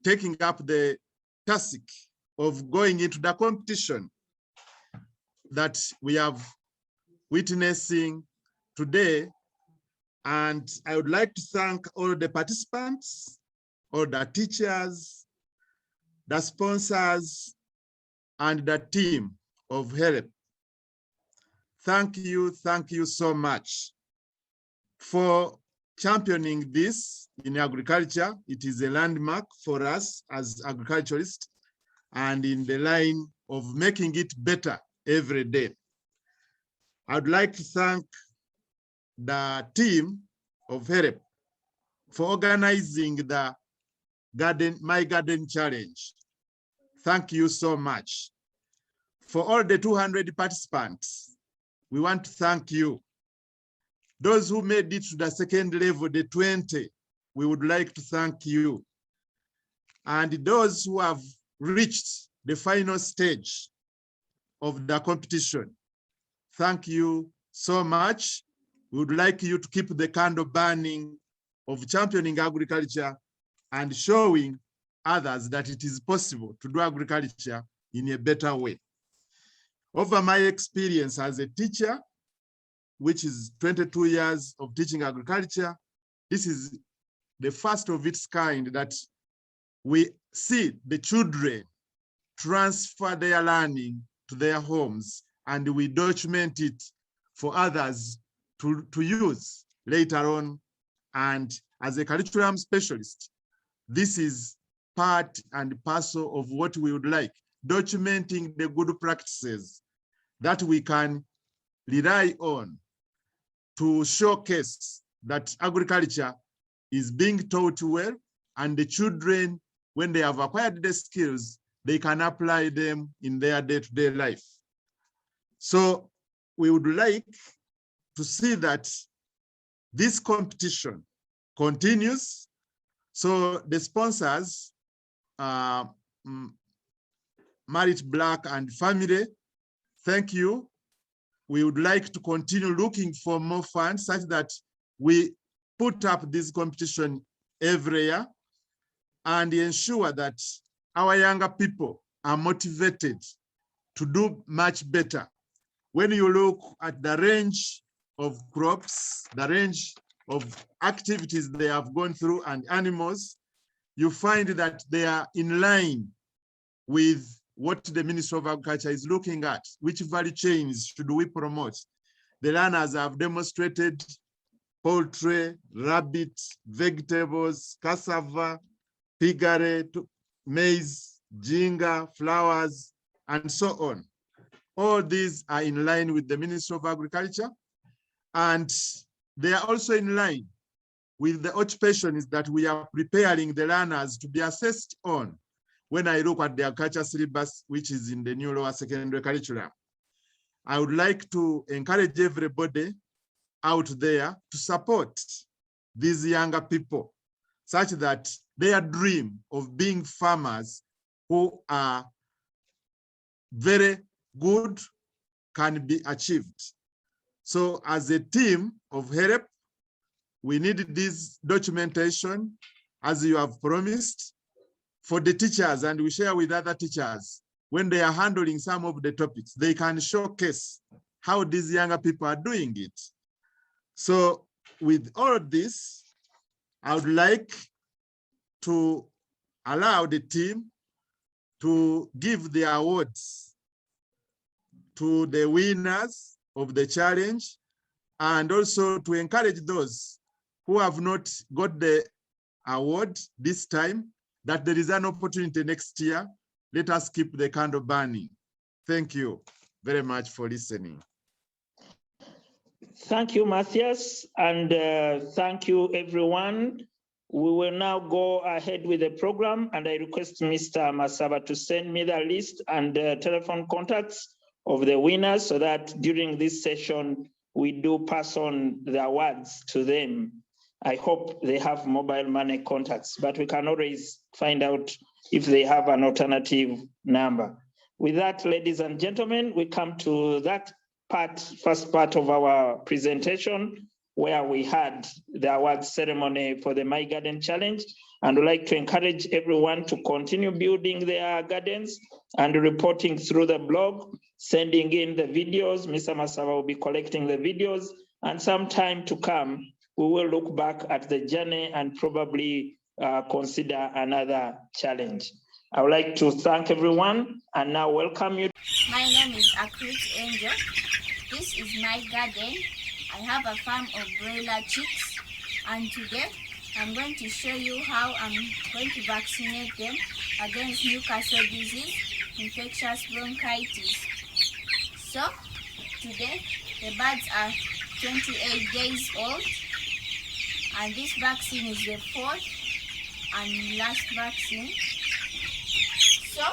taking up the task of going into the competition that we have witnessing today. And I would like to thank all the participants, all the teachers, the sponsors, and the team of HELP. Thank you so much for championing this in agriculture. It is a landmark for us as agriculturists and in the line of making it better every day. I'd like to thank the team of HELP for organizing the My Garden Challenge. Thank you so much. For all the 200 participants, we want to thank you. Those who made it to the second level, the 20, we would like to thank you. And those who have reached the final stage of the competition, thank you so much. We would like you to keep the candle burning of championing agriculture and showing others that it is possible to do agriculture in a better way. Over my experience as a teacher, which is 22 years of teaching agriculture, this is the first of its kind that we see the children transfer their learning to their homes and we document it for others to use later on. And as a curriculum specialist, this is part and parcel of what we would like, documenting the good practices that we can rely on to showcase that agriculture is being taught well, and the children, when they have acquired the skills, they can apply them in their day-to-day life. So we would like to see that this competition continues. So the sponsors, Married Black and Family, thank you. We would like to continue looking for more funds such that we put up this competition every year and ensure that our younger people are motivated to do much better. When you look at the range of crops, the range of activities they have gone through and animals, you find that they are in line with what the Ministry of Agriculture is looking at. Which value chains should we promote? The learners have demonstrated poultry, rabbit, vegetables, cassava, piggery, maize, ginger, flowers, and so on. All these are in line with the Ministry of Agriculture, and they are also in line with the occupations that we are preparing the learners to be assessed on. When I look at the agriculture syllabus, which is in the new lower secondary curriculum, I would like to encourage everybody out there to support these younger people such that their dream of being farmers who are very good can be achieved. So as a team of HELP, we need this documentation, as you have promised, for the teachers, and we share with other teachers. When they are handling some of the topics, they can showcase how these younger people are doing it. So with all of this, I would like to allow the team to give the awards to the winners of the challenge, and also to encourage those who have not got the award this time, that there is an opportunity next year. Let us keep the candle burning. Thank you very much for listening. Thank you, Matthias, and thank you, everyone. We will now go ahead with the program, and I request Mr. Masaba to send me the list and telephone contacts of the winners so that during this session, we do pass on the awards to them. I hope they have mobile money contacts, but we can always find out if they have an alternative number. With that, ladies and gentlemen, we come to that first part of our presentation, where we had the award ceremony for the My Garden Challenge. And we'd like to encourage everyone to continue building their gardens and reporting through the blog, sending in the videos. Mr. Masaba will be collecting the videos, and some time to come, we will look back at the journey and probably consider another challenge. I would like to thank everyone and now welcome you. My name is Akrit Angel. This is my garden. I have a farm of broiler chicks, and today I'm going to show you how I'm going to vaccinate them against Newcastle disease, infectious bronchitis. So today the birds are 28 days old, and this vaccine is the 4th and last vaccine. So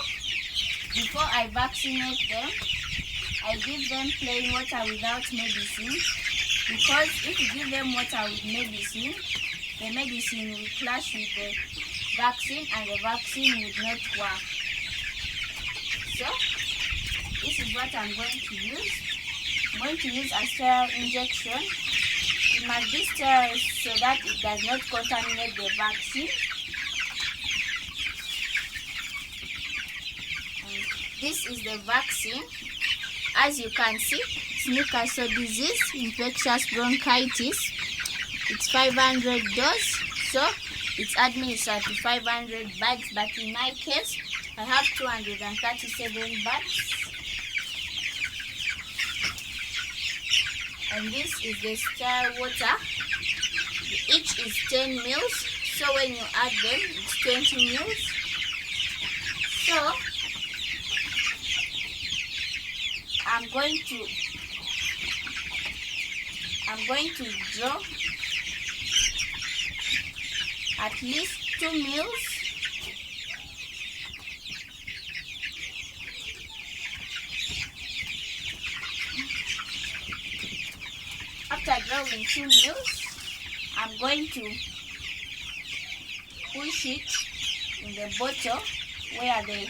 before I vaccinate them, I give them plain water without medicine, because if you give them water with medicine, the medicine will clash with the vaccine and the vaccine will not work. So this is what I'm going to use. I'm going to use a sterile injection. It must be sterile so that it does not contaminate the vaccine. And this is the vaccine. As you can see, it's Newcastle disease, infectious bronchitis. It's 500 doses, so it's administered to 500 birds, but in my case, I have 237 birds. And this is the sterile water. Each is 10 mils, so when you add them, it's 20 mils. So I'm going to draw at least 2 mils having 2 mils. I'm going to push it in the bottle where the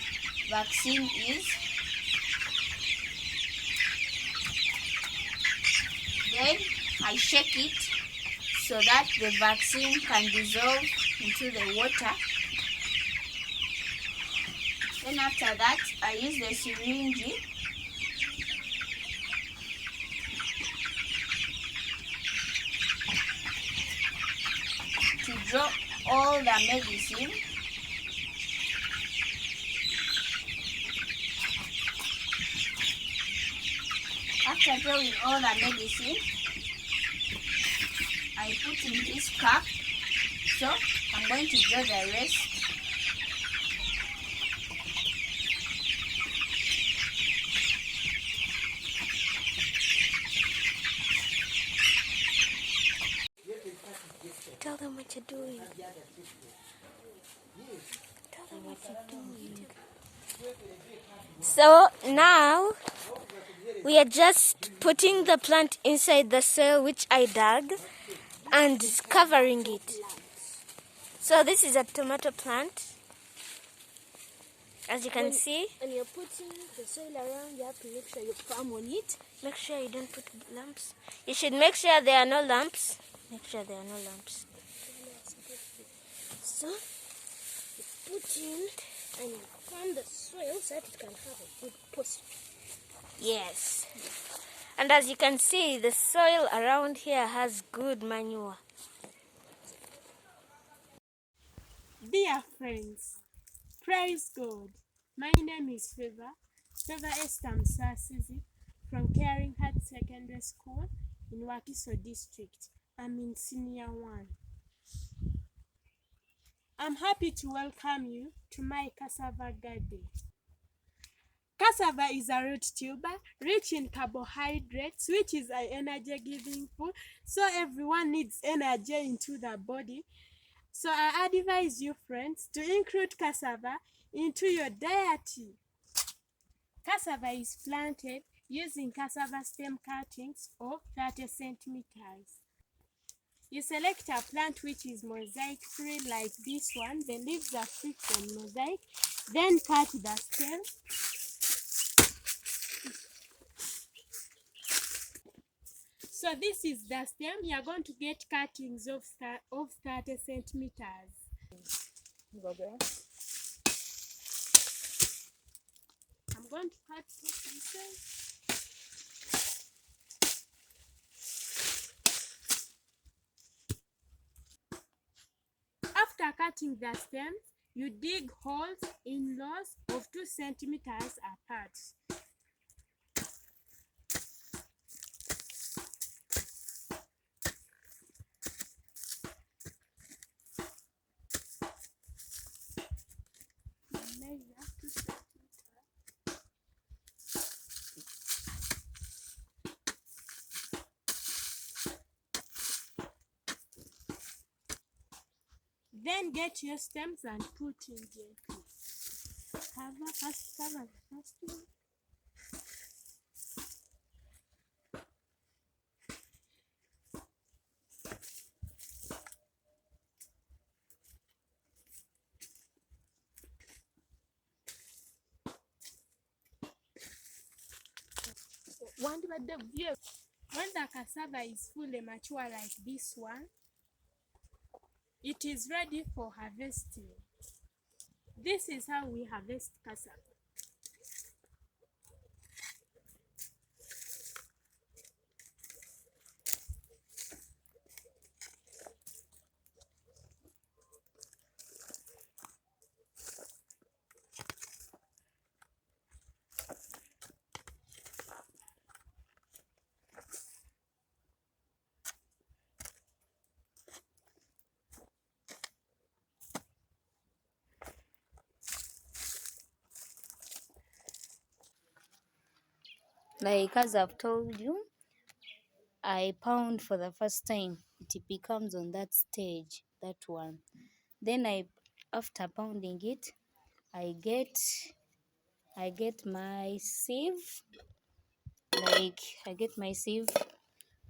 vaccine is. Then I shake it so that the vaccine can dissolve into the water. Then after that, I use the syringe to draw all the medicine. After drawing all the medicine, I put in this cup. So I'm going to draw the rest. Tell them what you're doing. Tell them what you're doing. So now we are just putting the plant inside the soil which I dug and covering it. So this is a tomato plant, as you can see. And you're putting the soil around, you have to make sure you palm on it. Make sure you don't put lumps. You should make sure there are no lumps. Make sure there are no lumps. So you put in and you palm the soil so that it can have a good posture. Yes. And as you can see, the soil around here has good manure. Dear friends, praise God. My name is Favor Esther Msasizi from Caring Heart Secondary School in Wakiso District. I'm in Senior 1. I'm happy to welcome you to my cassava garden. Cassava is a root tuber rich in carbohydrates, which is an energy-giving food, so everyone needs energy into the body. So I advise you, friends, to include cassava into your diet. Cassava is planted using cassava stem cuttings of 30 centimeters. You select a plant which is mosaic-free like this one. The leaves are free from mosaic. Then cut the stem. So this is the stem. You are going to get cuttings of 30 centimeters. I'm going to cut 2 pieces. After cutting the stems, you dig holes in rows of 2 centimeters apart. Measure 2 centimeters. Then get your stems and put in gently. Cover the first one. When the cassava is fully mature like this one, it is ready for harvesting. This is how we harvest cassava. Like as I've told you, I pound for the first time. It becomes on that stage, that one. Then after pounding it, I get my sieve. Like I get my sieve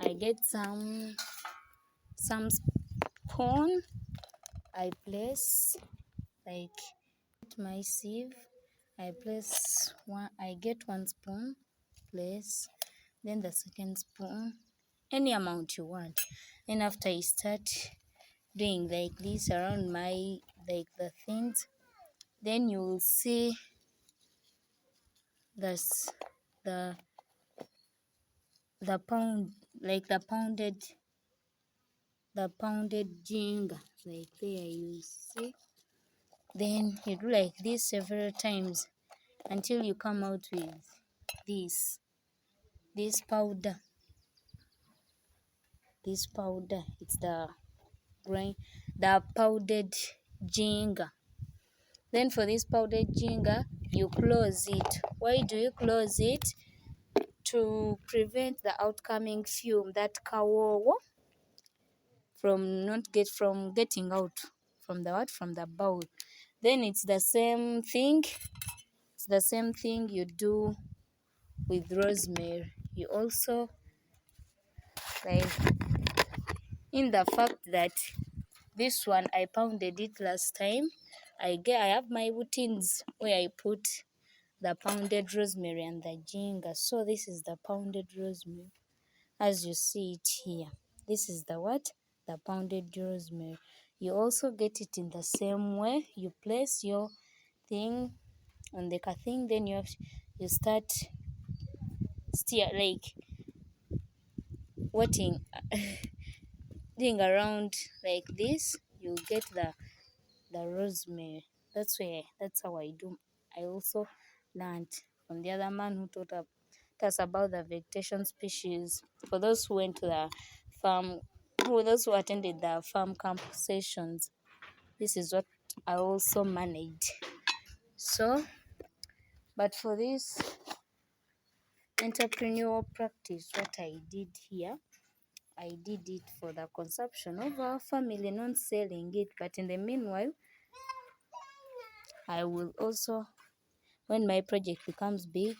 I get some spoon. I place like my sieve. I place one. I get one spoon. Place. Then the second spoon. Any amount you want. Then after I start doing like this around my like the things, then you will see this the pound like the pounded ginger like there you see. Then you do like this several times until you come out with this powder. This powder, it's the powdered ginger. Then for this powdered ginger, you close it. Why do you close it? To prevent the outcoming fume, that kawowo, from getting out from the bowl. Then it's the same thing. It's the same thing you do with rosemary. You also like in the fact that this one I pounded it last time. I have my routines where I put the pounded rosemary and the ginger. So this is the pounded rosemary as you see it here. This is the pounded rosemary. You also get it in the same way. You place your thing on the thing, then you start stir like wetting doing around like this. You get the rosemary. That's how I do. I also learned from the other man who taught us about the vegetation species. For those who went to the farm, those who attended the farm camp sessions, this is what I also managed. So, but for this entrepreneurial practice, what I did here, I did it for the consumption of our family, not selling it. But in the meanwhile, I will also, when my project becomes big,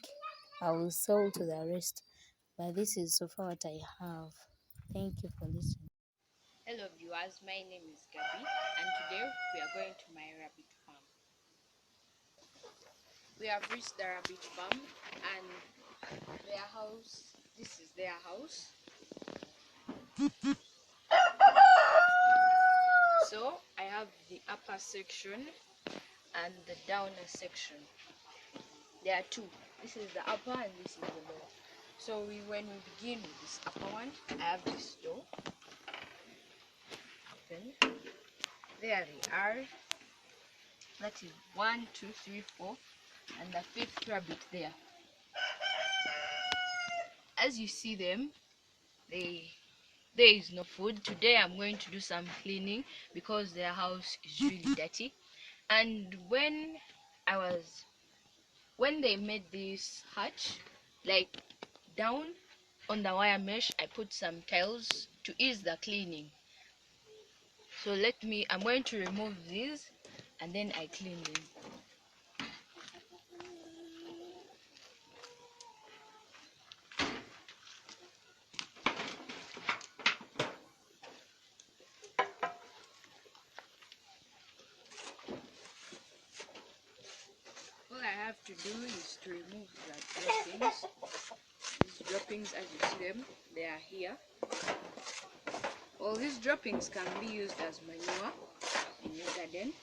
I will sell to the rest. But this is so far what I have. Thank you for listening. Hello viewers, my name is Gabi and today we are going to my rabbit farm. We have reached the rabbit farm and their house, this is their house. So I have the upper section and the downer section. There are two. This is the upper and this is the lower. So when we begin with this upper one, I have this door. Open. There they are. That is 1, 2, 3, 4, and the fifth rabbit there. As you see them, there is no food. Today I'm going to do some cleaning because their house is really dirty. And when they made this hatch, like down on the wire mesh, I put some tiles to ease the cleaning. So I'm going to remove these and then I clean them. All I have to do is to remove the droppings. These droppings, as you see them, they are here. All these droppings can be used as manure in your garden.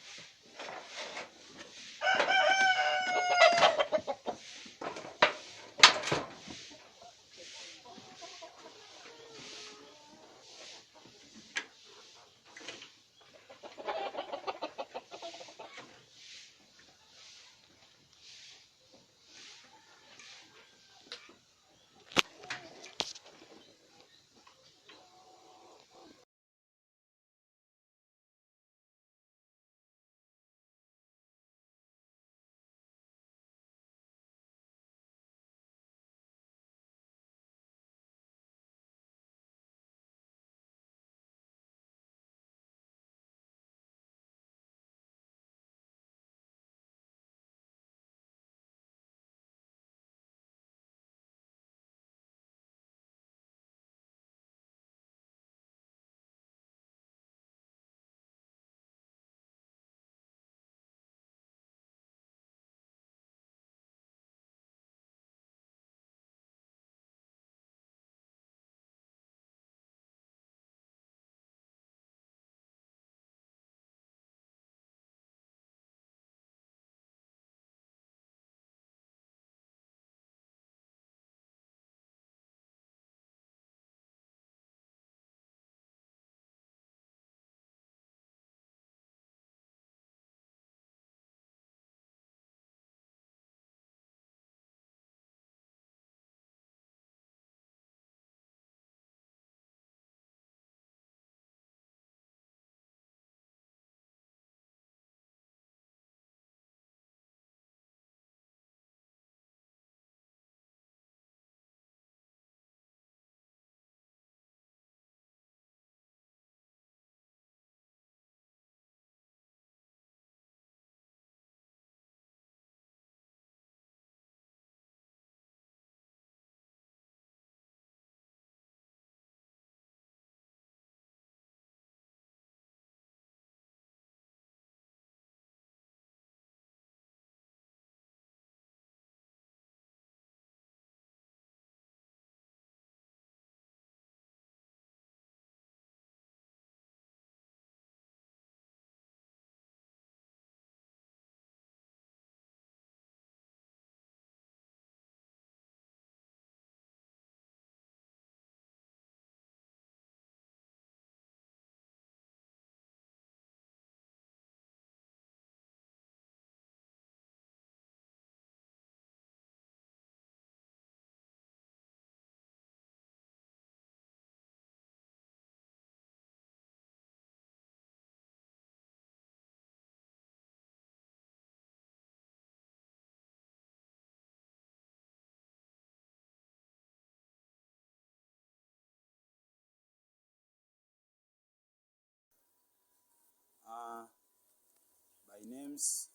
My name's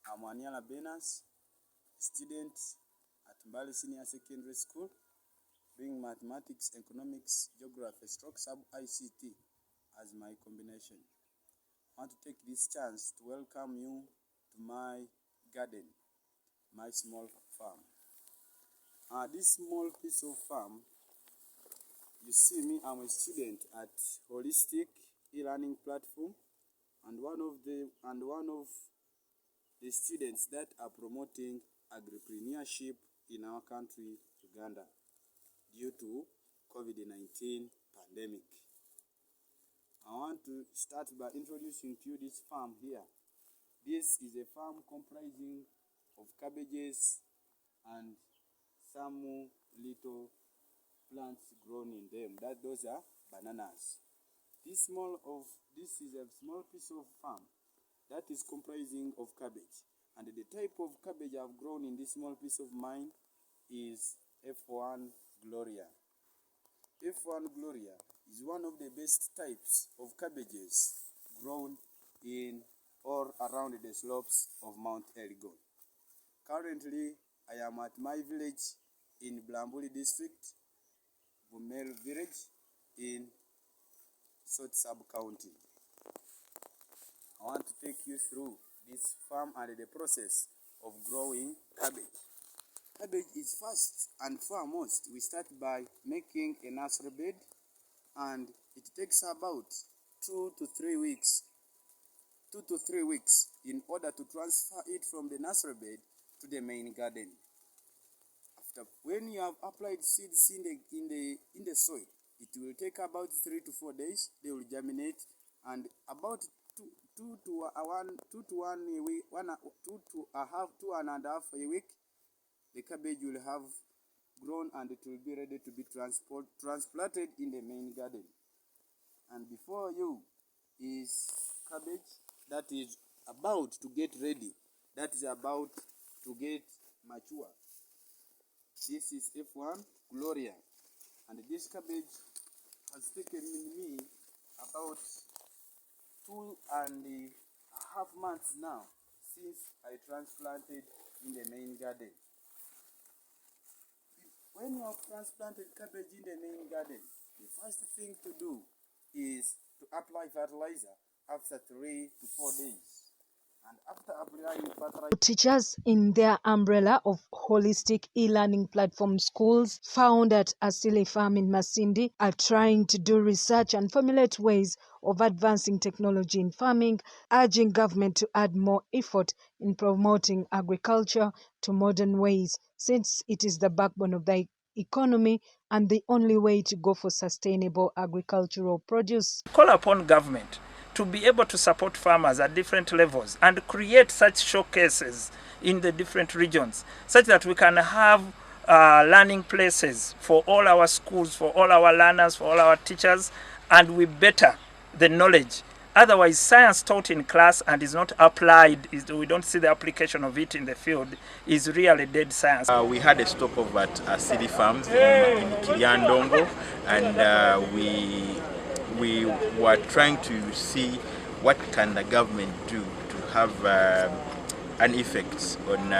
Nanyanga Vivian, student at Mbali Senior Secondary School, doing mathematics, economics, geography, sub-ICT as my combination. I want to take this chance to welcome you to my garden, my small farm. This small piece of farm, you see me, I'm a student at Holistic e-learning platform, and one of the students that are promoting agripreneurship in our country, Uganda, due to COVID-19 pandemic. I want to start by introducing to you this farm here. This is a farm comprising of cabbages and some little plants grown in them. Those are bananas. This is a small piece of farm that is comprising of cabbage. And the type of cabbage I've grown in this small piece of mine is F1 Gloria. F1 Gloria is one of the best types of cabbages grown in or around the slopes of Mount Elgon. Currently, I am at my village in Blambuli district, Bumel village in Sot sub-county. I want to take you through this farm and the process of growing cabbage. Cabbage is first and foremost, we start by making a nursery bed, and it takes about 2 to 3 weeks in order to transfer it from the nursery bed to the main garden. When you have applied seeds in the soil, it will take about 3 to 4 days. They will germinate, and about 2 and a half a week, the cabbage will have grown and it will be ready to be transplanted in the main garden. And before you is cabbage that is about to get ready, that is about to get mature. This is F1 Gloria, and this cabbage has taken me about 2.5 months now since I transplanted in the main garden. When you have transplanted cabbage in the main garden, the first thing to do is to apply fertilizer after 3 to 4 days. And after applying fertilizer, teachers in their umbrella of holistic e-learning platform schools found at Asili Farm in Masindi are trying to do research and formulate ways of advancing technology in farming, urging government to add more effort in promoting agriculture to modern ways, since it is the backbone of the economy and the only way to go for sustainable agricultural produce. Call upon government to be able to support farmers at different levels and create such showcases in the different regions, such that we can have learning places for all our schools, for all our learners, for all our teachers, and we better the knowledge. Otherwise, science taught in class and is not applied, we don't see the application of it in the field, is really dead science. We had a stopover at Asili Farms in Kiliandongo, and we were trying to see what can the government do to have an effect on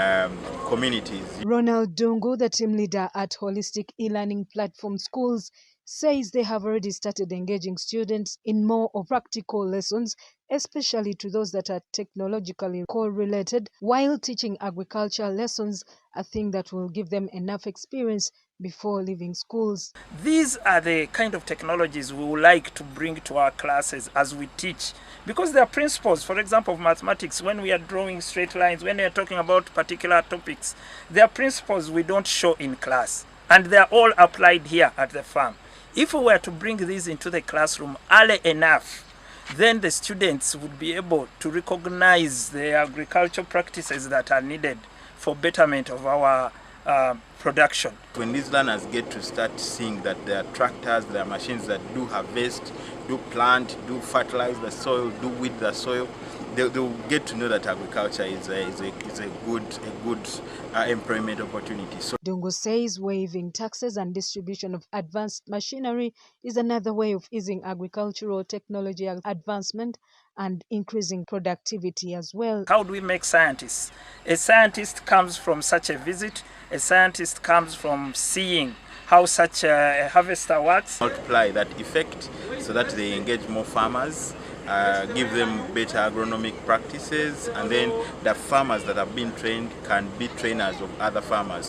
communities. Ronald Dungu, the team leader at Holistic e-learning platform schools, says they have already started engaging students in more of practical lessons, especially to those that are technologically correlated, while teaching agricultural lessons, a thing that will give them enough experience before leaving schools. These are the kind of technologies we would like to bring to our classes as we teach, because there are principles, for example, of mathematics. When we are drawing straight lines, when we are talking about particular topics, there are principles we don't show in class, and they are all applied here at the farm. If we were to bring these into the classroom early enough, then the students would be able to recognize the agricultural practices that are needed for betterment of our production. When these learners get to start seeing that there are tractors, there are machines that do harvest, do plant, do fertilize the soil, do weed the soil, they'll get to know that agriculture is a good employment opportunity. So Dungu says waiving taxes and distribution of advanced machinery is another way of easing agricultural technology advancement and increasing productivity as well. How do we make scientists? A scientist comes from such a visit. A scientist comes from seeing how such a harvester works. Multiply that effect so that they engage more farmers, give them better agronomic practices, and then the farmers that have been trained can be trainers of other farmers.